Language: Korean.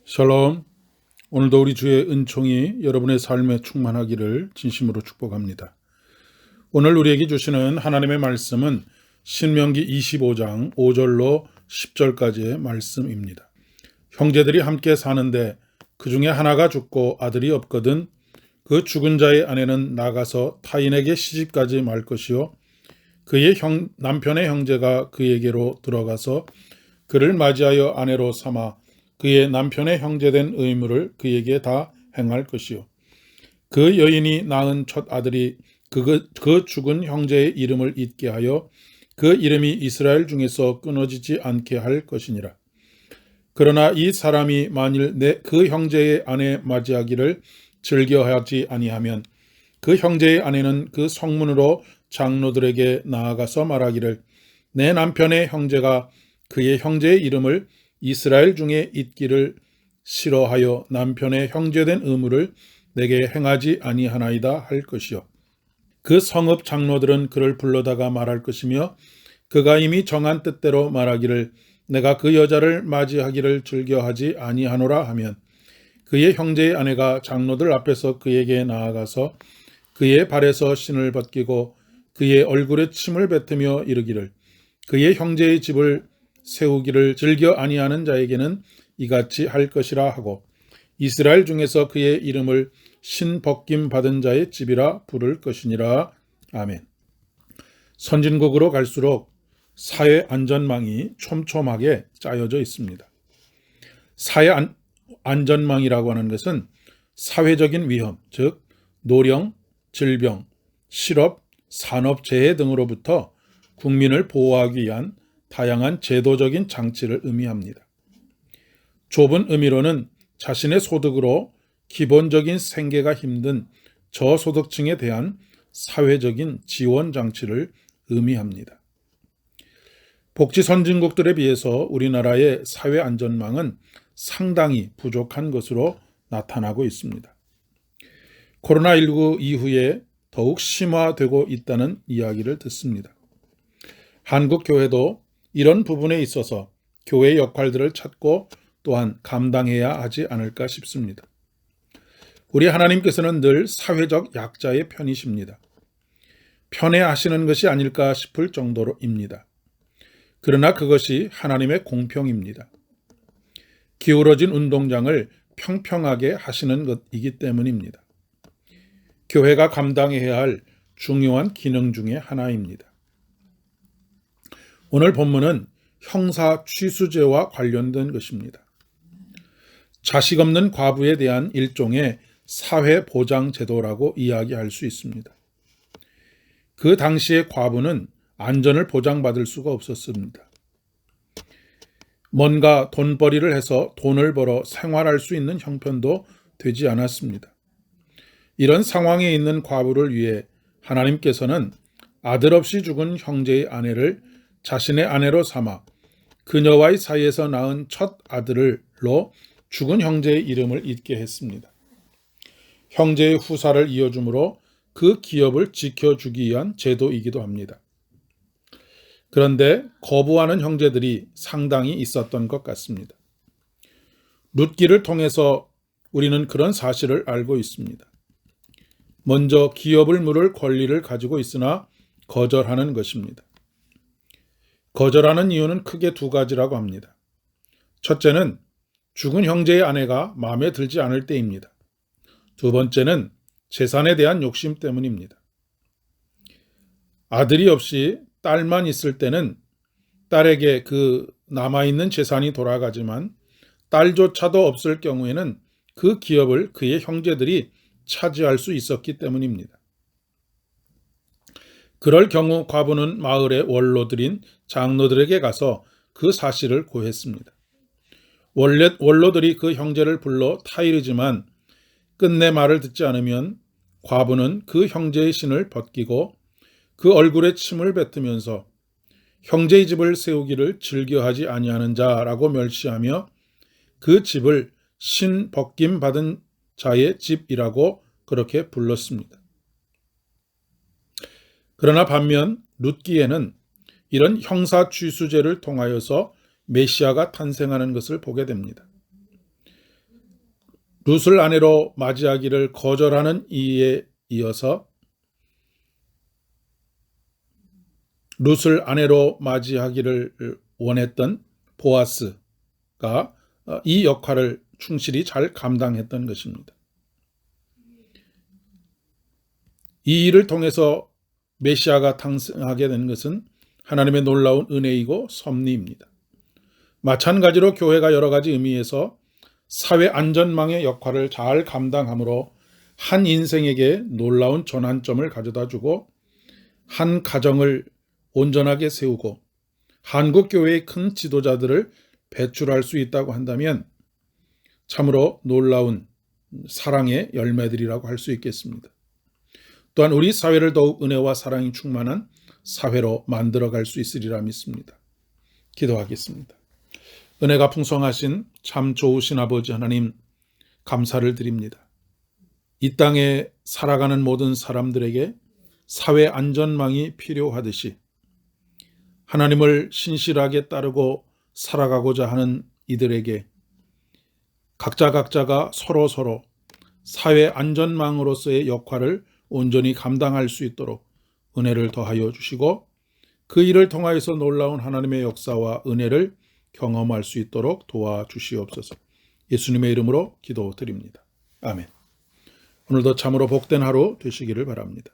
샬롬. 오늘도 우리 주의 은총이 여러분의 삶에 충만하기를 진심으로 축복합니다. 오늘 우리에게 주시는 하나님의 말씀은 신명기 25장 5절로 10절까지의 말씀입니다. 형제들이 함께 사는데 그 중에 하나가 죽고 아들이 없거든 그 죽은 자의 아내는 나가서 타인에게 시집가지 말 것이요 그의 남편의 형제가 그에게로 들어가서 그를 맞이하여 아내로 삼아 그의 남편의 형제된 의무를 그에게 다 행할 것이요 그 여인이 낳은 첫 아들이 그 죽은 형제의 이름을 잊게 하여 그 이름이 이스라엘 중에서 끊어지지 않게 할 것이니라. 그러나 이 사람이 만일 그 형제의 아내 맞이하기를 즐겨하지 아니하면 그 형제의 아내는 그 성문으로 장로들에게 나아가서 말하기를 내 남편의 형제가 그의 형제의 이름을 이스라엘 중에 잊기를 싫어하여 남편의 형제된 의무를 내게 행하지 아니하나이다 할 것이요 그 성읍 장로들은 그를 불러다가 말할 것이며 그가 이미 정한 뜻대로 말하기를 내가 그 여자를 맞이하기를 즐겨하지 아니하노라 하면 그의 형제의 아내가 장로들 앞에서 그에게 나아가서 그의 발에서 신을 벗기고 그의 얼굴에 침을 뱉으며 이르기를 그의 형제의 집을 세우기를 즐겨 아니하는 자에게는 이같이 할 것이라 하고 이스라엘 중에서 그의 이름을 신 벗김 받은 자의 집이라 부를 것이니라. 아멘. 선진국으로 갈수록 사회 안전망이 촘촘하게 짜여져 있습니다. 사회 안전망이라고 하는 것은 사회적인 위험, 즉 노령, 질병, 실업, 산업재해 등으로부터 국민을 보호하기 위한 다양한 제도적인 장치를 의미합니다. 좁은 의미로는 자신의 소득으로 기본적인 생계가 힘든 저소득층에 대한 사회적인 지원 장치를 의미합니다. 복지 선진국들에 비해서 우리나라의 사회 안전망은 상당히 부족한 것으로 나타나고 있습니다. 코로나19 이후에 더욱 심화되고 있다는 이야기를 듣습니다. 한국 교회도 이런 부분에 있어서 교회의 역할들을 찾고 또한 감당해야 하지 않을까 싶습니다. 우리 하나님께서는 늘 사회적 약자의 편이십니다. 편애하시는 것이 아닐까 싶을 정도로입니다. 그러나 그것이 하나님의 공평입니다. 기울어진 운동장을 평평하게 하시는 것이기 때문입니다. 교회가 감당해야 할 중요한 기능 중에 하나입니다. 오늘 본문은 형사 취수제와 관련된 것입니다. 자식 없는 과부에 대한 일종의 사회보장제도라고 이야기할 수 있습니다. 그 당시의 과부는 안전을 보장받을 수가 없었습니다. 뭔가 돈벌이를 해서 돈을 벌어 생활할 수 있는 형편도 되지 않았습니다. 이런 상황에 있는 과부를 위해 하나님께서는 아들 없이 죽은 형제의 아내를 자신의 아내로 삼아 그녀와의 사이에서 낳은 첫 아들로 죽은 형제의 이름을 잊게 했습니다. 형제의 후사를 이어주므로 그 기업을 지켜주기 위한 제도이기도 합니다. 그런데 거부하는 형제들이 상당히 있었던 것 같습니다. 룻기를 통해서 우리는 그런 사실을 알고 있습니다. 먼저 기업을 물을 권리를 가지고 있으나 거절하는 것입니다. 거절하는 이유는 크게 두 가지라고 합니다. 첫째는 죽은 형제의 아내가 마음에 들지 않을 때입니다. 두 번째는 재산에 대한 욕심 때문입니다. 아들이 없이 딸만 있을 때는 딸에게 그 남아있는 재산이 돌아가지만 딸조차도 없을 경우에는 그 기업을 그의 형제들이 차지할 수 있었기 때문입니다. 그럴 경우 과부는 마을의 원로들인 장로들에게 가서 그 사실을 고했습니다. 원로들이 그 형제를 불러 타이르지만 끝내 말을 듣지 않으면 과부는 그 형제의 신을 벗기고 그 얼굴에 침을 뱉으면서 형제의 집을 세우기를 즐겨하지 아니하는 자라고 멸시하며 그 집을 신 벗김 받은 자의 집이라고 그렇게 불렀습니다. 그러나 반면 룻기에는 이런 형사 취수제를 통하여서 메시아가 탄생하는 것을 보게 됩니다. 룻을 아내로 맞이하기를 거절하는 이에 이어서 룻을 아내로 맞이하기를 원했던 보아스가 이 역할을 충실히 잘 감당했던 것입니다. 이 일을 통해서 메시아가 탄생하게 된 것은 하나님의 놀라운 은혜이고 섭리입니다. 마찬가지로 교회가 여러 가지 의미에서 사회 안전망의 역할을 잘 감당함으로 한 인생에게 놀라운 전환점을 가져다주고 한 가정을 온전하게 세우고 한국 교회의 큰 지도자들을 배출할 수 있다고 한다면 참으로 놀라운 사랑의 열매들이라고 할 수 있겠습니다. 또한 우리 사회를 더욱 은혜와 사랑이 충만한 사회로 만들어갈 수 있으리라 믿습니다. 기도하겠습니다. 은혜가 풍성하신 참 좋으신 아버지 하나님, 감사를 드립니다. 이 땅에 살아가는 모든 사람들에게 사회 안전망이 필요하듯이 하나님을 신실하게 따르고 살아가고자 하는 이들에게 각자가 서로 사회 안전망으로서의 역할을 온전히 감당할 수 있도록 은혜를 더하여 주시고 그 일을 통하여서 놀라운 하나님의 역사와 은혜를 경험할 수 있도록 도와주시옵소서. 예수님의 이름으로 기도드립니다. 아멘. 오늘도 참으로 복된 하루 되시기를 바랍니다.